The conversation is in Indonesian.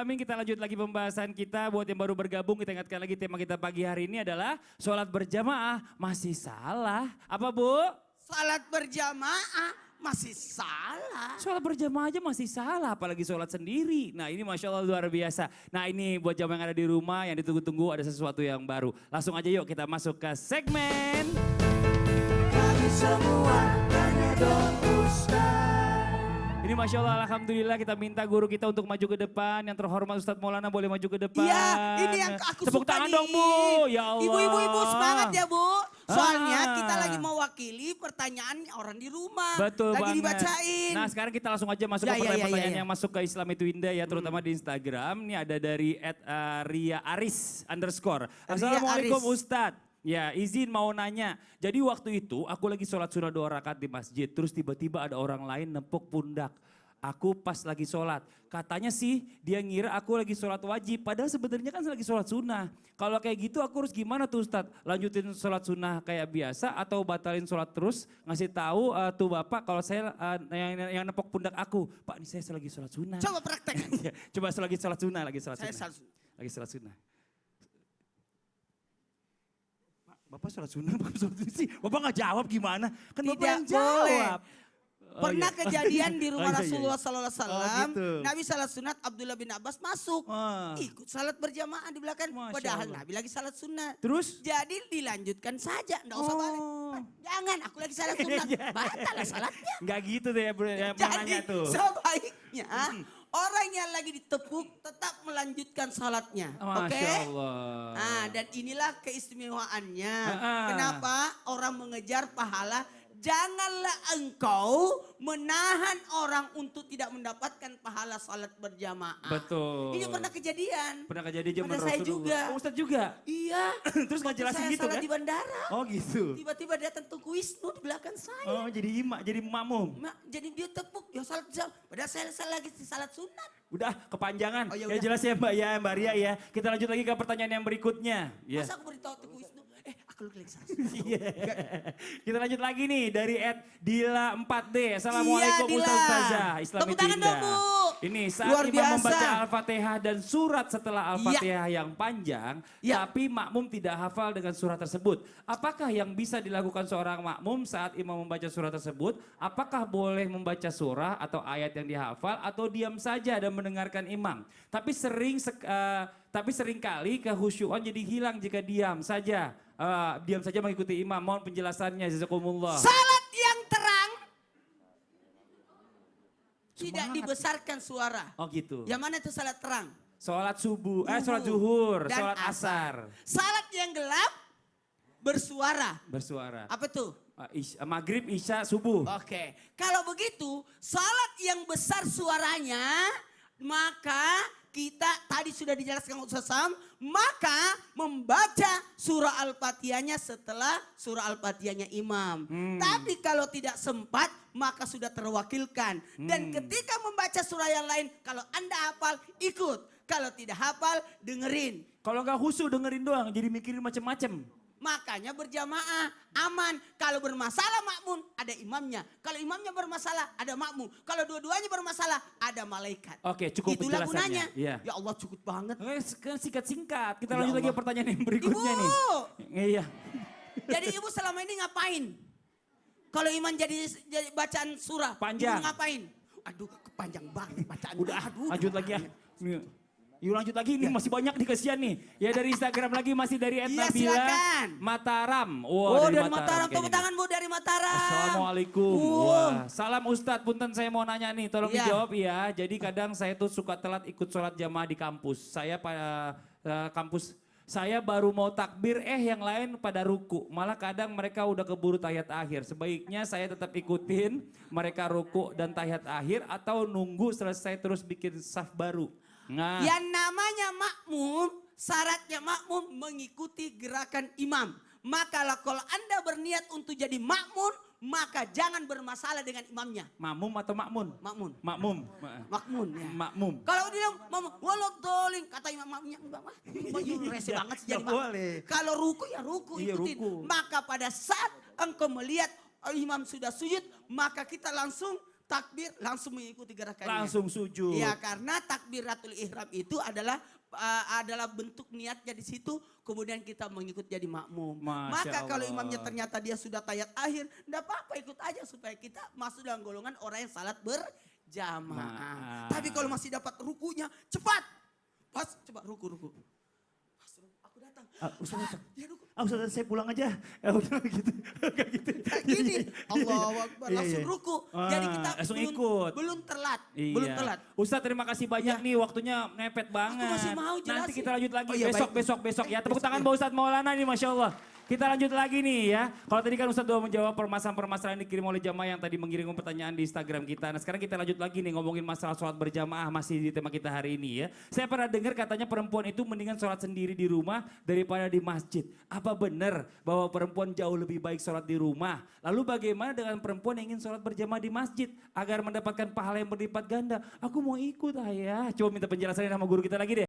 alamin, kita lanjut lagi pembahasan kita. Buat yang baru bergabung, kita ingatkan lagi tema kita pagi hari ini adalah sholat berjamaah masih salah. Apa Bu? Salat berjamaah masih salah. Sholat berjamaah aja masih salah, apalagi sholat sendiri. Nah ini Masya Allah luar biasa. Nah ini buat jamaah yang ada di rumah, yang ditunggu-tunggu ada sesuatu yang baru. Langsung aja yuk kita masuk ke segmen. Kami semua tanya dong Ustaz. Ini Masya Allah, Alhamdulillah kita minta guru kita untuk maju ke depan. Yang terhormat Ustadz Maulana boleh maju ke depan. Iya, ini yang aku Tepuk suka tangan nih. dong Bu, ya Allah. Ibu-ibu semangat ya Bu. Soalnya Ah. kita lagi mewakili pertanyaan orang di rumah. Betul lagi banget. dibacain. Nah sekarang kita langsung aja masuk ke pertanyaan-pertanyaan yang masuk ke Islam itu indah ya. Terutama di Instagram. Ini ada dari @ria_aris_. Assalamualaikum Aris. Ustadz. Ya izin mau nanya, jadi waktu itu aku lagi sholat sunah 2 rakaat di masjid, terus tiba-tiba ada orang lain nepuk pundak. Aku pas lagi sholat, katanya sih dia ngira aku lagi sholat wajib, padahal sebenarnya kan lagi sholat sunnah. Kalau kayak gitu aku harus gimana tuh Ustadz? Lanjutin sholat sunnah kayak biasa atau batalin sholat terus? Ngasih tahu tuh Bapak kalau saya yang nepuk pundak aku, Pak ini saya lagi sholat sunnah. Coba praktek. Coba lagi sholat sunnah, lagi sholat Saya sunnah. salah. Lagi sholat sunnah. Bapak sholat sunnah, Bapak sholat sunnah sih. Bapak gak jawab gimana? Kan Bapak Tidak yang jawab. Oh, Pernah iya. kejadian di rumah Oh, iya, iya. Rasulullah SAW, gitu. Nabi salat sunat Abdullah bin Abbas masuk. Wah. Ikut salat berjamaah di belakang. Masya Padahal Allah. Nabi lagi salat sunat. Terus? Jadi dilanjutkan saja, enggak usah balik. Jangan, aku lagi salat sunat. Batal lah salatnya. Gak gitu deh yang Jadi nanya tuh. sebaiknya orang yang lagi ditepuk tetap melanjutkan salatnya. Oke? Masya Allah. Nah, dan inilah keistimewaannya. Ah. Kenapa orang mengejar pahala? Janganlah engkau menahan orang untuk tidak mendapatkan pahala salat berjamaah. Betul. Ini pernah kejadian. Pernah kejadian zaman Pada saya Rasulullah. juga. Oh, Ustadz juga? Iya. Terus gak Waktu jelasin saya gitu salat kan? di bandara. Oh gitu. Tiba-tiba datang Tengku Wisnu di belakang saya. Oh jadi jadi makmum. Jadi dia tepuk, ya salat jam. Padahal saya lagi salat sunat. Udah kepanjangan. Oh, ya ya udah. jelas ya Mbak Ria ya. Kita lanjut lagi ke pertanyaan yang berikutnya. Ya. Masa aku beritahu Tengku Wisnu, aku lagi salat. Iya. Kita lanjut lagi nih dari @dila4d. Assalamualaikum Iya, Dila. Ustaz Ustazah. Islam Tepuk itu tangan indah. dong, Bu. Ini saat Luar imam biasa. membaca Al-Fatihah dan surat setelah Al-Fatihah yang panjang, Iya. tapi makmum tidak hafal dengan surat tersebut. Apakah yang bisa dilakukan seorang makmum saat imam membaca surat tersebut? Apakah boleh membaca surah atau ayat yang dihafal atau diam saja dan mendengarkan imam? Tapi seringkali kehusyuan jadi hilang jika diam saja. Diam saja mengikuti imam. Mohon penjelasannya, jazakumullah. Salat yang terang tidak dibesarkan suara. Oh gitu. Yang mana itu salat terang? Sholat subuh, Zuhur sholat zuhur, dan sholat asar. Salat yang gelap bersuara. Bersuara. Apa tuh? Maghrib, isya, subuh. Oke. Kalau begitu, salat yang besar suaranya, maka kita tadi sudah dijelaskan Ustaz Sam, maka membaca surah Al-Fatihahnya setelah surah Al-Fatihahnya imam. Tapi kalau tidak sempat, maka sudah terwakilkan. Dan ketika membaca surah yang lain, kalau Anda hafal, ikut. Kalau tidak hafal, dengerin. Kalau nggak khusyuk dengerin doang, jadi mikirin macem-macem. Makanya berjamaah aman. Kalau bermasalah makmum ada imamnya. Kalau imamnya bermasalah ada makmum. Kalau dua-duanya bermasalah ada malaikat. Oke, cukup Itulah penjelasannya. gunanya. Iya. Ya Allah cukup banget. Singkat-singkat. Kita Ya lanjut lagi Allah. ke pertanyaan yang berikutnya Ibu. nih. Iya. Jadi ibu selama ini ngapain? Kalau imam jadi bacaan surah. Panjang. Ibu ngapain? Aduh kepanjang banget bacaan. Udah, Aduh, lanjut lagi ya. Yuk lanjut lagi nih, masih banyak nih kasihan nih. Ya dari Instagram lagi masih dari Iya, @nabila silakan. Mataram. Oh dari Mataram. kayaknya Tepuk nih. tangan Bu dari Mataram. Assalamualaikum. Wah, salam Ustadz, punten saya mau nanya nih, tolong Iya. dijawab ya. Jadi kadang saya tuh suka telat ikut sholat jamaah di kampus. Saya pada kampus, saya baru mau takbir, yang lain pada ruku. Malah kadang mereka udah keburu tahiyat akhir. Sebaiknya saya tetap ikutin mereka ruku dan tahiyat akhir atau nunggu selesai terus bikin saf baru. Nah, Yang namanya makmum, syaratnya makmum mengikuti gerakan imam. Maka kalau Anda berniat untuk jadi makmum, maka jangan bermasalah dengan imamnya. makmum atau makmun? Makmum. Makmum. Makmum ya. Makmum. Kalau dia makmum, walau doling, kata imamnya, rese banget sih jadi Nggak makmum. boleh. Kalau ruku ya ruku Iya, ikutin. ruku. Maka pada saat engkau melihat imam sudah sujud, maka kita langsung takbir langsung mengikuti gerakannya. Langsung sujud. Iya, karena takbiratul ihram itu adalah bentuk niatnya di situ, kemudian kita mengikut jadi makmum. Masya Maka kalau Allah. imamnya ternyata dia sudah tayat akhir, enggak apa-apa, ikut aja supaya kita masuk dalam golongan orang yang salat berjamaah. Tapi kalau masih dapat rukunya, cepat. Pas, coba ruku. Pas, aku datang. Ustaz, Dia ruku. Ustaz, saya pulang aja. Udah gitu. Kayak gitu. Kayak gini, Allahu Akbar, Iya, langsung iya. ruku. Ah, Jadi kita langsung belum, ikut. belum telat, Iya. belum telat. Ustadz terima kasih banyak nih, waktunya mepet banget. masih mau jelasin. Nanti kita lanjut lagi Oh iya, besok ya. Tepuk besok tangan ya. buat Ustadz Maulana nih, Masya Allah. Kita lanjut lagi nih ya. Kalau tadi kan Ustadz udah menjawab permasalahan-permasalahan yang dikirim oleh jamaah yang tadi mengirim pertanyaan di Instagram kita. Nah sekarang kita lanjut lagi nih ngomongin masalah sholat berjamaah masih di tema kita hari ini ya. Saya pernah dengar katanya perempuan itu mendingan sholat sendiri di rumah daripada di masjid. Apa benar bahwa perempuan jauh lebih baik sholat di rumah? Lalu bagaimana dengan perempuan yang ingin sholat berjamaah di masjid agar mendapatkan pahala yang berlipat ganda? Aku mau ikut ayah. Coba minta penjelasannya sama guru kita lagi deh.